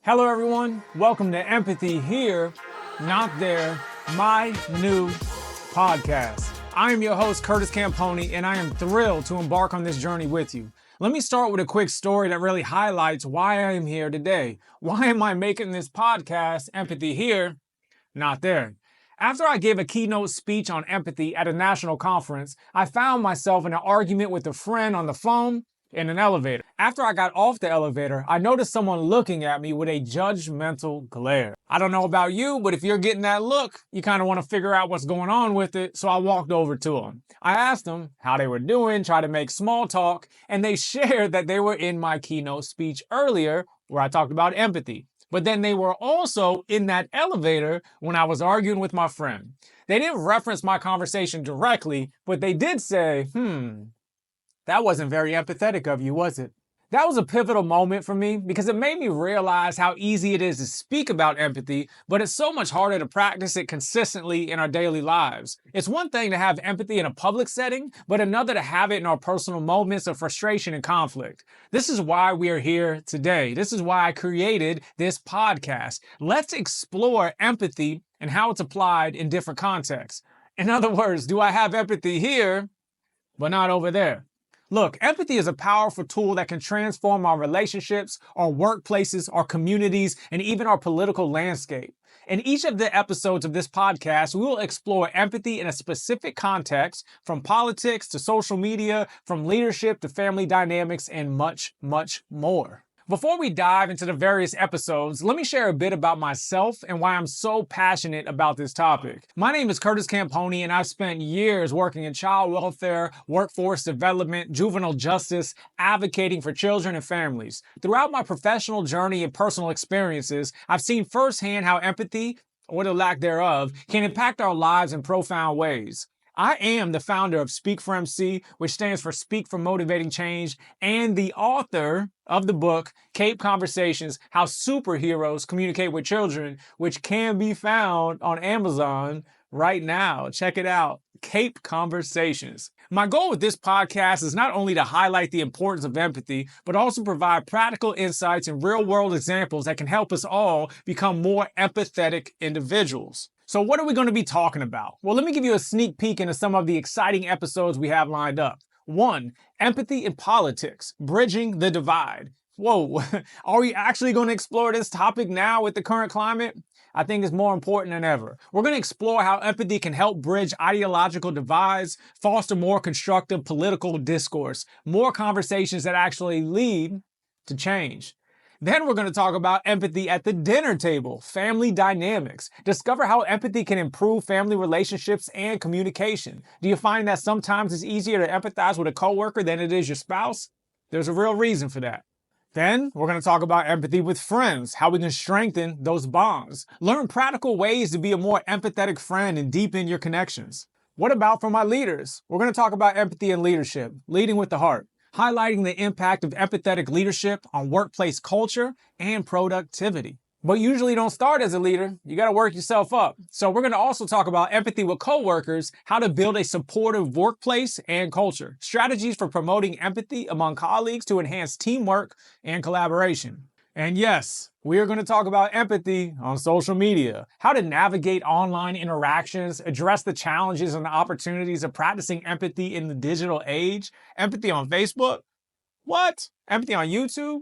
Hello everyone, welcome to Empathy Here, Not There, my new podcast. I am your host, Curtis Campogni, and I am thrilled to embark on this journey with you. Let me start with a quick story that really highlights why I am here today. Why am I making this podcast, Empathy Here, Not There? After I gave a keynote speech on empathy at a national conference, I found myself in an argument with a friend on the phone in an elevator. After I got off the elevator, I noticed someone looking at me with a judgmental glare. I don't know about you, but if you're getting that look, you kind of want to figure out what's going on with it, so I walked over to them. I asked them how they were doing, tried to make small talk, and they shared that they were in my keynote speech earlier where I talked about empathy. But then they were also in that elevator when I was arguing with my friend. They didn't reference my conversation directly, but they did say, that wasn't very empathetic of you, was it? That was a pivotal moment for me because it made me realize how easy it is to speak about empathy, but it's so much harder to practice it consistently in our daily lives. It's one thing to have empathy in a public setting, but another to have it in our personal moments of frustration and conflict. This is why we are here today. This is why I created this podcast. Let's explore empathy and how it's applied in different contexts. In other words, do I have empathy here, but not over there? Look, empathy is a powerful tool that can transform our relationships, our workplaces, our communities, and even our political landscape. In each of the episodes of this podcast, we will explore empathy in a specific context, from politics to social media, from leadership to family dynamics, and much, much more. Before we dive into the various episodes, let me share a bit about myself and why I'm so passionate about this topic. My name is Curtis Campogni, and I've spent years working in child welfare, workforce development, juvenile justice, advocating for children and families. Throughout my professional journey and personal experiences, I've seen firsthand how empathy, or the lack thereof, can impact our lives in profound ways. I am the founder of Speak for MC, which stands for Speak for Motivating Change, and the author of the book, Cape Conversations, How Superheroes Communicate with Children, which can be found on Amazon right now. Check it out, Cape Conversations. My goal with this podcast is not only to highlight the importance of empathy, but also provide practical insights and real-world examples that can help us all become more empathetic individuals. So what are we going to be talking about? Well, let me give you a sneak peek into some of the exciting episodes we have lined up. 1. Empathy in politics, bridging the divide. Whoa, are we actually going to explore this topic now with the current climate? I think it's more important than ever. We're going to explore how empathy can help bridge ideological divides, foster more constructive political discourse, more conversations that actually lead to change. Then we're going to talk about empathy at the dinner table, family dynamics. Discover how empathy can improve family relationships and communication. Do you find that sometimes it's easier to empathize with a coworker than it is your spouse? There's a real reason for that. Then we're going to talk about empathy with friends, how we can strengthen those bonds. Learn practical ways to be a more empathetic friend and deepen your connections. What about for my leaders? We're going to talk about empathy and leadership, leading with the heart, highlighting the impact of empathetic leadership on workplace culture and productivity. But you usually don't start as a leader. You got to work yourself up. So we're going to also talk about empathy with coworkers, how to build a supportive workplace and culture, strategies for promoting empathy among colleagues to enhance teamwork and collaboration. And yes, we are going to talk about empathy on social media, how to navigate online interactions, address the challenges and the opportunities of practicing empathy in the digital age, empathy on Facebook. What? Empathy on YouTube?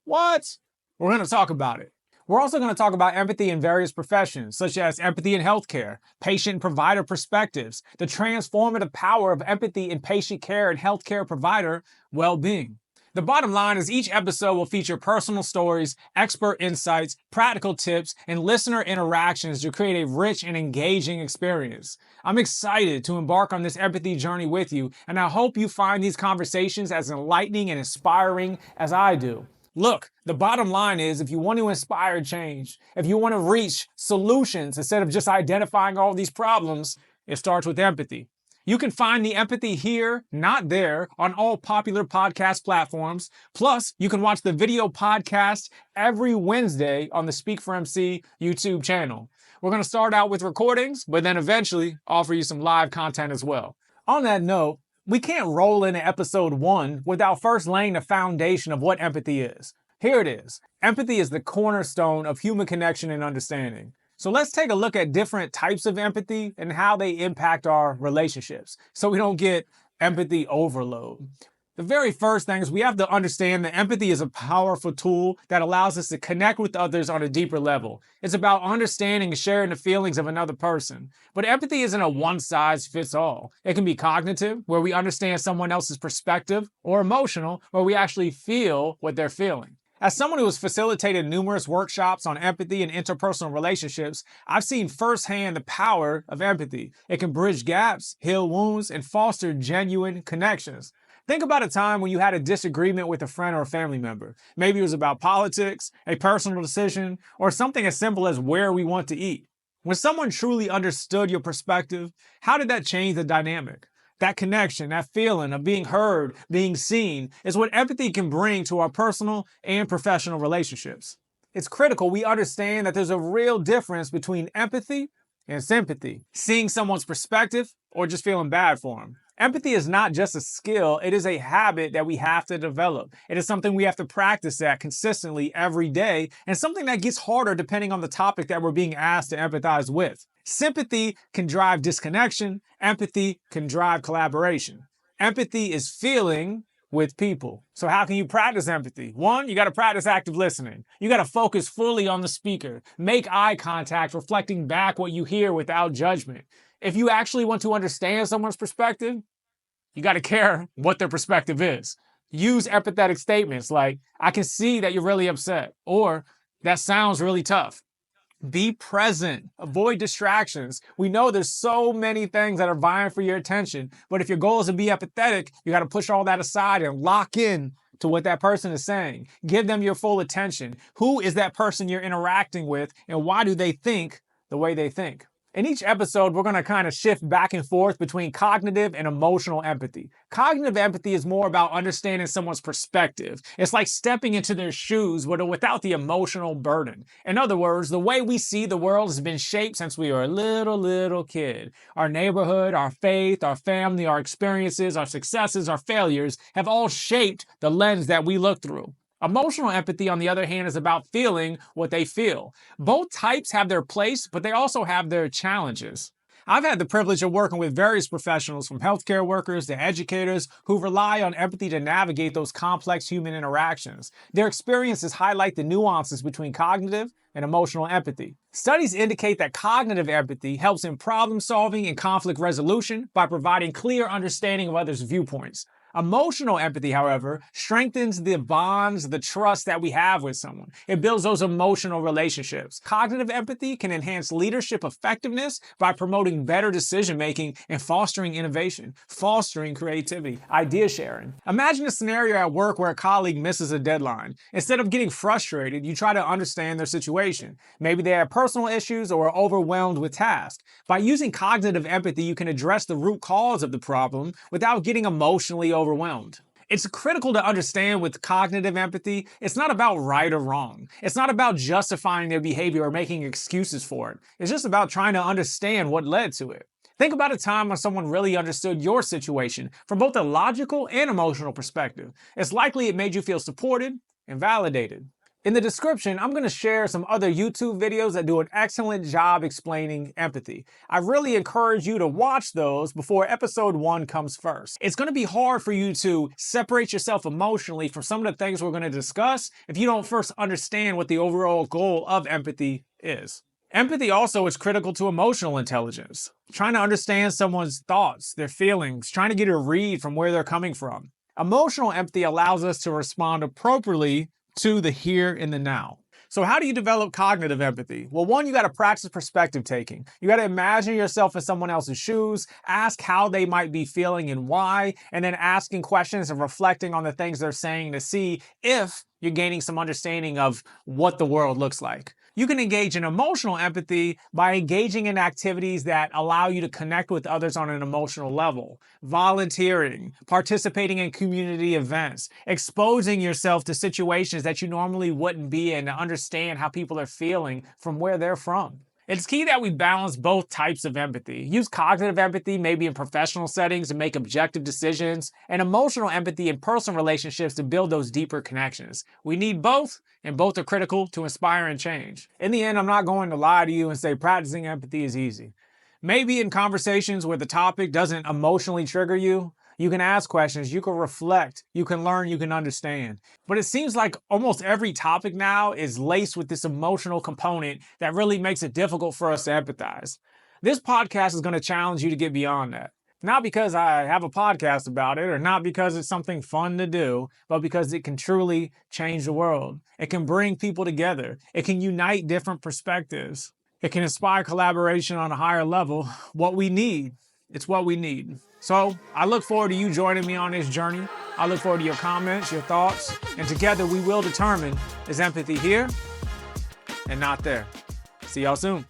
What? We're going to talk about it. We're also going to talk about empathy in various professions, such as empathy in healthcare, patient and provider perspectives, the transformative power of empathy in patient care and healthcare provider well-being. The bottom line is each episode will feature personal stories, expert insights, practical tips, and listener interactions to create a rich and engaging experience. I'm excited to embark on this empathy journey with you, and I hope you find these conversations as enlightening and inspiring as I do. Look, the bottom line is if you want to inspire change, if you want to reach solutions instead of just identifying all these problems, it starts with empathy. You can find the Empathy Here, Not There on all popular podcast platforms. Plus, you can watch the video podcast every Wednesday on the Speak for MC YouTube channel. We're going to start out with recordings, but then eventually offer you some live content as well. On that note, we can't roll into episode 1 without first laying the foundation of what empathy is. Here it is. Empathy is the cornerstone of human connection and understanding. So let's take a look at different types of empathy and how they impact our relationships so we don't get empathy overload. The very first thing is we have to understand that empathy is a powerful tool that allows us to connect with others on a deeper level. It's about understanding and sharing the feelings of another person. But empathy isn't a one-size-fits-all. It can be cognitive, where we understand someone else's perspective, or emotional, where we actually feel what they're feeling. As someone who has facilitated numerous workshops on empathy and interpersonal relationships, I've seen firsthand the power of empathy. It can bridge gaps, heal wounds, and foster genuine connections. Think about a time when you had a disagreement with a friend or a family member. Maybe it was about politics, a personal decision, or something as simple as where we want to eat. When someone truly understood your perspective, how did that change the dynamic? That connection, that feeling of being heard, being seen, is what empathy can bring to our personal and professional relationships. It's critical we understand that there's a real difference between empathy and sympathy, seeing someone's perspective or just feeling bad for them. Empathy is not just a skill, it is a habit that we have to develop. It is something we have to practice at consistently every day, and something that gets harder depending on the topic that we're being asked to empathize with. Sympathy can drive disconnection, empathy can drive collaboration. Empathy is feeling with people. So how can you practice empathy? One, you got to practice active listening. You got to focus fully on the speaker. Make eye contact, reflecting back what you hear without judgment. If you actually want to understand someone's perspective, you got to care what their perspective is. Use empathetic statements like, I can see that you're really upset, or that sounds really tough. Be present. Avoid distractions. We know there's so many things that are vying for your attention, but if your goal is to be empathetic, you got to push all that aside and lock in to what that person is saying. Give them your full attention. Who is that person you're interacting with, and why do they think the way they think? In each episode, we're going to kind of shift back and forth between cognitive and emotional empathy. Cognitive empathy is more about understanding someone's perspective. It's like stepping into their shoes, but without the emotional burden. In other words, the way we see the world has been shaped since we were a little kid. Our neighborhood, our faith, our family, our experiences, our successes, our failures have all shaped the lens that we look through. Emotional empathy, on the other hand, is about feeling what they feel. Both types have their place, but they also have their challenges. I've had the privilege of working with various professionals, from healthcare workers to educators, who rely on empathy to navigate those complex human interactions. Their experiences highlight the nuances between cognitive and emotional empathy. Studies indicate that cognitive empathy helps in problem solving and conflict resolution by providing clear understanding of others' viewpoints. Emotional empathy, however, strengthens the bonds, the trust that we have with someone. It builds those emotional relationships. Cognitive empathy can enhance leadership effectiveness by promoting better decision-making and fostering innovation, fostering creativity, idea sharing. Imagine a scenario at work where a colleague misses a deadline. Instead of getting frustrated, you try to understand their situation. Maybe they have personal issues or are overwhelmed with tasks. By using cognitive empathy, you can address the root cause of the problem without getting emotionally overwhelmed. It's critical to understand with cognitive empathy, it's not about right or wrong. It's not about justifying their behavior or making excuses for it. It's just about trying to understand what led to it. Think about a time when someone really understood your situation from both a logical and emotional perspective. It's likely it made you feel supported and validated. In the description, I'm going to share some other YouTube videos that do an excellent job explaining empathy. I really encourage you to watch those before episode 1 comes first. It's going to be hard for you to separate yourself emotionally from some of the things we're going to discuss if you don't first understand what the overall goal of empathy is. Empathy also is critical to emotional intelligence. Trying to understand someone's thoughts, their feelings, trying to get a read from where they're coming from. Emotional empathy allows us to respond appropriately to the here and the now. So how do you develop cognitive empathy? Well, one, you got to practice perspective taking. You got to imagine yourself in someone else's shoes, ask how they might be feeling and why, and then asking questions and reflecting on the things they're saying to see if you're gaining some understanding of what the world looks like. You can engage in emotional empathy by engaging in activities that allow you to connect with others on an emotional level. Volunteering, participating in community events, exposing yourself to situations that you normally wouldn't be in to understand how people are feeling from where they're from. It's key that we balance both types of empathy. Use cognitive empathy, maybe in professional settings, to make objective decisions, and emotional empathy in personal relationships to build those deeper connections. We need both, and both are critical to inspire and change. In the end, I'm not going to lie to you and say practicing empathy is easy. Maybe in conversations where the topic doesn't emotionally trigger you, you can ask questions, you can reflect, you can learn, you can understand. But it seems like almost every topic now is laced with this emotional component that really makes it difficult for us to empathize. This podcast is going to challenge you to get beyond that. Not because I have a podcast about it, or not because it's something fun to do, but because it can truly change the world. It can bring people together. It can unite different perspectives. It can inspire collaboration on a higher level. What we need. It's what we need. So I look forward to you joining me on this journey. I look forward to your comments, your thoughts, and together we will determine, is empathy here and not there. See y'all soon.